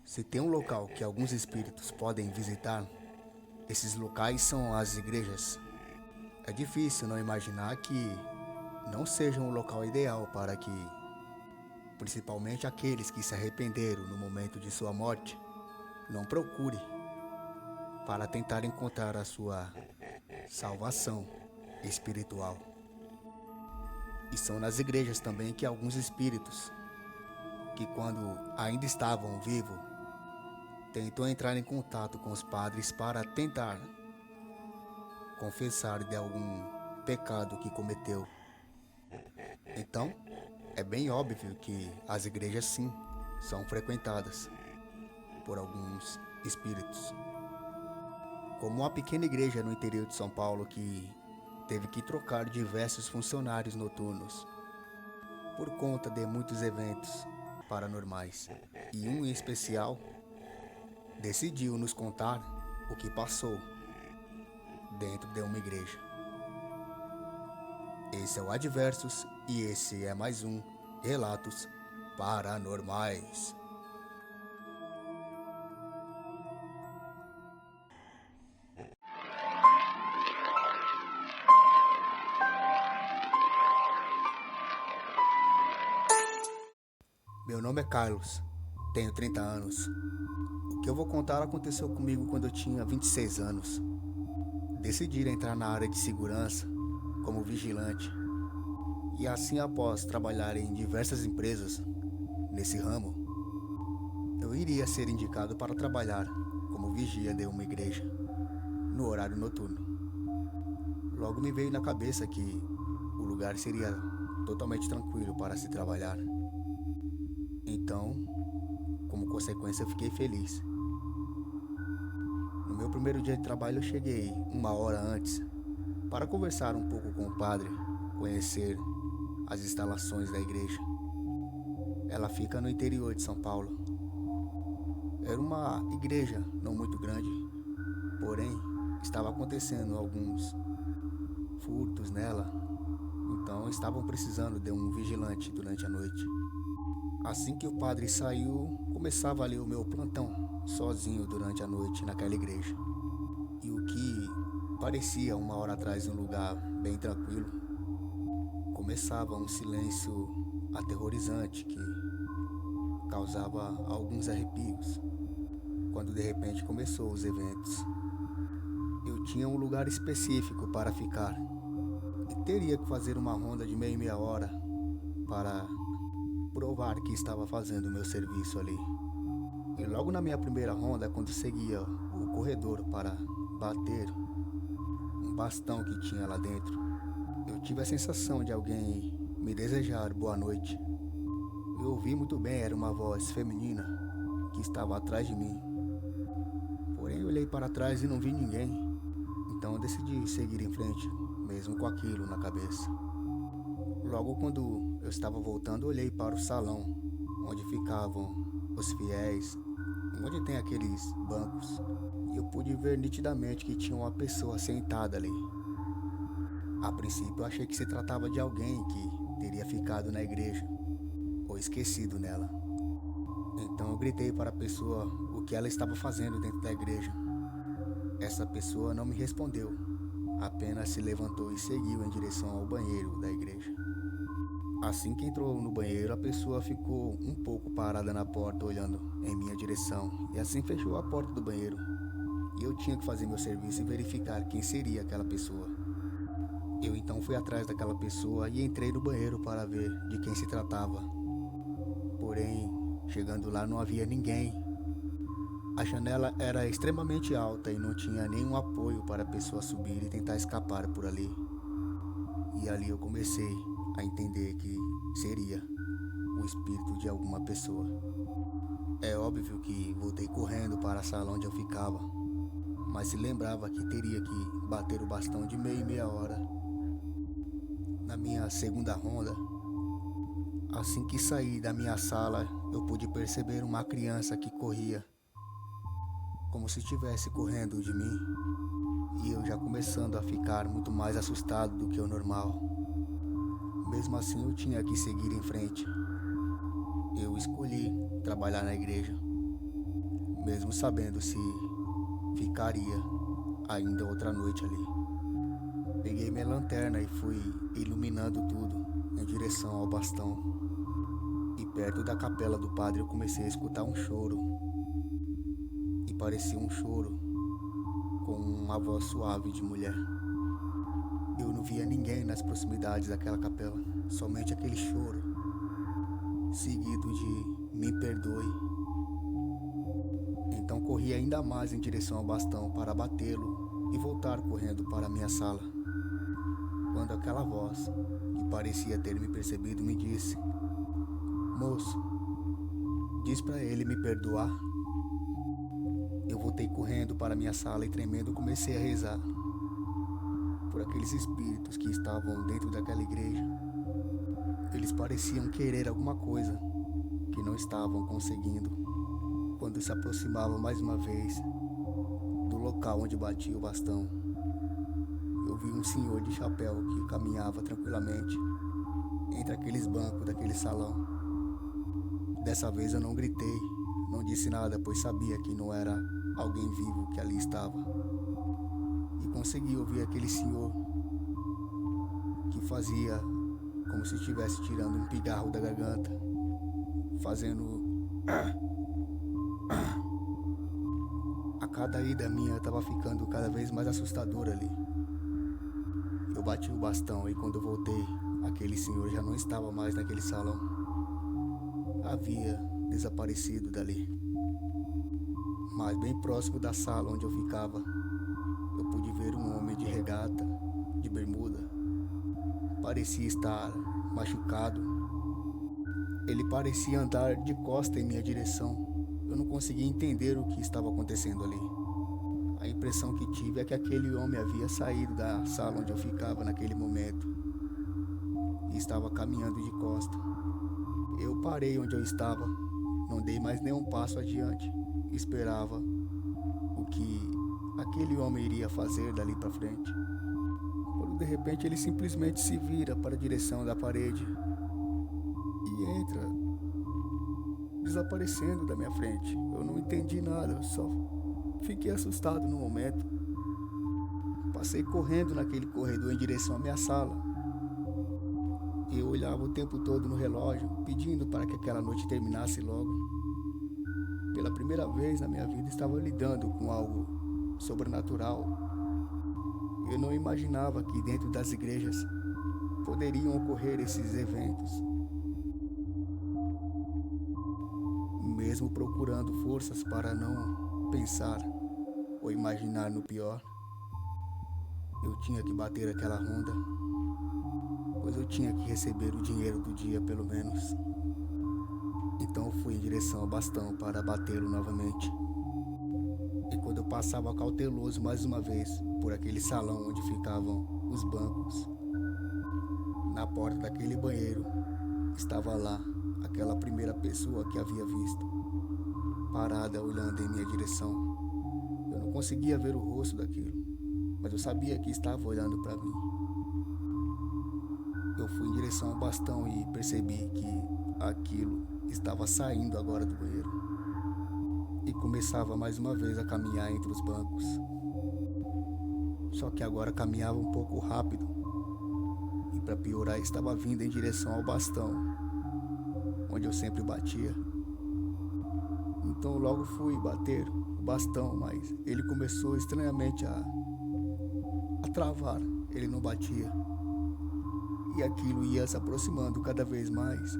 Se tem um local que alguns espíritos podem visitar, esses locais são as igrejas. É difícil não imaginar que não seja um local ideal para que, principalmente aqueles que se arrependeram no momento de sua morte, não procure para tentar encontrar a sua salvação espiritual. E são nas igrejas também que alguns espíritos, que quando ainda estavam vivos, tentou entrar em contato com os padres para tentar confessar de algum pecado que cometeu. Então, é bem óbvio que as igrejas sim são frequentadas por alguns espíritos. Como uma pequena igreja no interior de São Paulo que teve que trocar diversos funcionários noturnos por conta de muitos eventos paranormais. E um em especial decidiu nos contar o que passou dentro de uma igreja. Esse é o Adversos e esse é mais um Relatos Paranormais. Meu nome é Carlos, tenho 30 anos. O que eu vou contar aconteceu comigo quando eu tinha 26 anos. Decidi entrar na área de segurança como vigilante. E assim, após trabalhar em diversas empresas nesse ramo, eu iria ser indicado para trabalhar como vigia de uma igreja no horário noturno. Logo me veio na cabeça que o lugar seria totalmente tranquilo para se trabalhar. Então, como consequência, eu fiquei feliz. No meu primeiro dia de trabalho, eu cheguei 1 hora antes para conversar um pouco com o padre, conhecer as instalações da igreja. Ela fica no interior de São Paulo. Era uma igreja não muito grande, porém estava acontecendo alguns furtos nela, então estavam precisando de um vigilante durante a noite. Assim que o padre saiu, começava ali o meu plantão, sozinho durante a noite naquela igreja. E o que parecia 1 hora atrás um lugar bem tranquilo, começava um silêncio aterrorizante que causava alguns arrepios. Quando de repente começou os eventos, eu tinha um lugar específico para ficar e teria que fazer uma ronda de meia hora para provar que estava fazendo o meu serviço ali. E logo na minha primeira ronda, quando seguia o corredor para bater um bastão que tinha lá dentro, eu tive a sensação de alguém me desejar boa noite. Eu ouvi muito bem, era uma voz feminina que estava atrás de mim. Porém, eu olhei para trás e não vi ninguém. Então eu decidi seguir em frente, mesmo com aquilo na cabeça. Logo quando eu estava voltando, eu olhei para o salão, onde ficavam os fiéis, onde tem aqueles bancos. E eu pude ver nitidamente que tinha uma pessoa sentada ali. A princípio eu achei que se tratava de alguém que teria ficado na igreja, ou esquecido nela. Então eu gritei para a pessoa o que ela estava fazendo dentro da igreja. Essa pessoa não me respondeu, apenas se levantou e seguiu em direção ao banheiro da igreja. Assim que entrou no banheiro, a pessoa ficou um pouco parada na porta olhando em minha direção e assim fechou a porta do banheiro. E eu tinha que fazer meu serviço e verificar quem seria aquela pessoa. Eu então fui atrás daquela pessoa e entrei no banheiro para ver de quem se tratava. Porém, chegando lá não havia ninguém. A janela era extremamente alta e não tinha nenhum apoio para a pessoa subir e tentar escapar por ali. E ali eu comecei a entender que seria o espírito de alguma pessoa. É óbvio que voltei correndo para a sala onde eu ficava, mas se lembrava que teria que bater o bastão de meia hora. Na minha segunda ronda, assim que saí da minha sala, eu pude perceber uma criança que corria, como se estivesse correndo de mim, e eu já começando a ficar muito mais assustado do que o normal. Mesmo assim, eu tinha que seguir em frente. Eu escolhi trabalhar na igreja. mesmo sabendo se ficaria ainda outra noite ali. Peguei minha lanterna e fui iluminando tudo em direção ao bastão. E perto da capela do padre eu comecei a escutar um choro. E parecia um choro com uma voz suave de mulher. Eu não via ninguém nas proximidades daquela capela, somente aquele choro, seguido de "me perdoe". Então corri ainda mais em direção ao bastão para batê-lo e voltar correndo para minha sala. Quando aquela voz, que parecia ter me percebido, me disse: "Moço, diz para ele me perdoar". Eu voltei correndo para minha sala e tremendo comecei a rezar por aqueles espíritos que estavam dentro daquela igreja. Eles pareciam querer alguma coisa que não estavam conseguindo. Quando se aproximavam mais uma vez do local onde batia o bastão, eu vi um senhor de chapéu que caminhava tranquilamente entre aqueles bancos daquele salão. Dessa vez eu não gritei, não disse nada, pois sabia que não era alguém vivo que ali estava. E consegui ouvir aquele senhor que fazia como se estivesse tirando um pigarro da garganta, fazendo... A cada ida minha estava ficando cada vez mais assustadora ali. Eu bati o bastão e quando eu voltei, aquele senhor já não estava mais naquele salão. Havia desaparecido dali. Mas bem próximo da sala onde eu ficava, eu pude ver um homem de regata, de bermuda. Parecia estar machucado. Ele parecia andar de costa em minha direção. Eu não conseguia entender o que estava acontecendo ali. A impressão que tive é que aquele homem havia saído da sala onde eu ficava naquele momento e estava caminhando de costa. Eu parei onde eu estava, não dei mais nenhum passo adiante. Esperava o que aquele homem iria fazer dali para frente. Quando de repente ele simplesmente se vira para a direção da parede e entra, desaparecendo da minha frente. Eu não entendi nada, eu só fiquei assustado no momento. Passei correndo naquele corredor em direção à minha sala. Eu olhava o tempo todo no relógio, pedindo para que aquela noite terminasse logo. Pela primeira vez na minha vida estava lidando com algo sobrenatural. Eu não imaginava que dentro das igrejas poderiam ocorrer esses eventos. Mesmo procurando forças para não pensar ou imaginar no pior, eu tinha que bater aquela ronda, pois eu tinha que receber o dinheiro do dia pelo menos. Então eu fui em direção ao bastão para batê-lo novamente. E quando eu passava cauteloso mais uma vez por aquele salão onde ficavam os bancos, na porta daquele banheiro estava lá aquela primeira pessoa que havia visto, parada olhando em minha direção. Eu não conseguia ver o rosto daquilo, mas eu sabia que estava olhando para mim. Eu fui em direção ao bastão e percebi que aquilo estava saindo agora do banheiro e começava mais uma vez a caminhar entre os bancos. Só que agora caminhava um pouco rápido e, para piorar, estava vindo em direção ao bastão onde eu sempre batia. Então logo fui bater o bastão, mas ele começou estranhamente a travar. Ele não batia e aquilo ia se aproximando cada vez mais.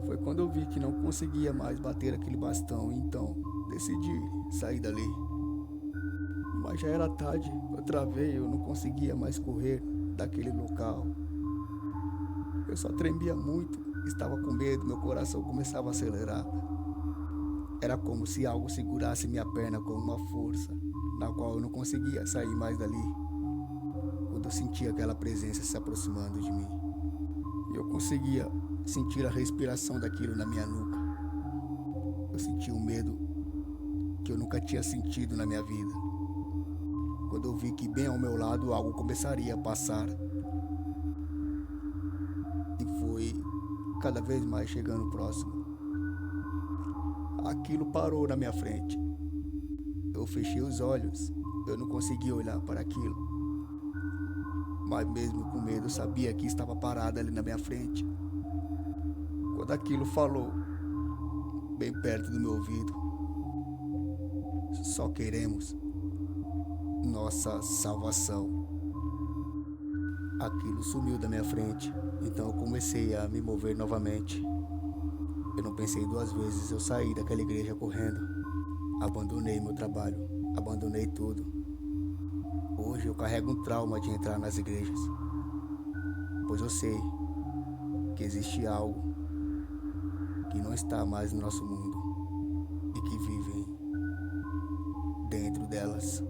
Foi quando eu vi que não conseguia mais bater aquele bastão, então decidi sair dali. Mas já era tarde, eu travei, eu não conseguia mais correr daquele local. Eu só tremia muito, estava com medo, meu coração começava a acelerar. Era como se algo segurasse minha perna com uma força, na qual eu não conseguia sair mais dali. Quando eu sentia aquela presença se aproximando de mim, eu conseguia sentir a respiração daquilo na minha nuca. Eu senti um medo que eu nunca tinha sentido na minha vida. Quando eu vi que bem ao meu lado algo começaria a passar, e foi cada vez mais chegando próximo. Aquilo parou na minha frente. Eu fechei os olhos, eu não conseguia olhar para aquilo. Mas mesmo com medo, eu sabia que estava parado ali na minha frente. Quando aquilo falou, bem perto do meu ouvido, só queremos nossa salvação. Aquilo sumiu da minha frente, então eu comecei a me mover novamente. Eu não pensei duas vezes, eu saí daquela igreja correndo. Abandonei meu trabalho, abandonei tudo. Hoje eu carrego um trauma de entrar nas igrejas, pois eu sei que existe algo que não está mais no nosso mundo e que vivem dentro delas.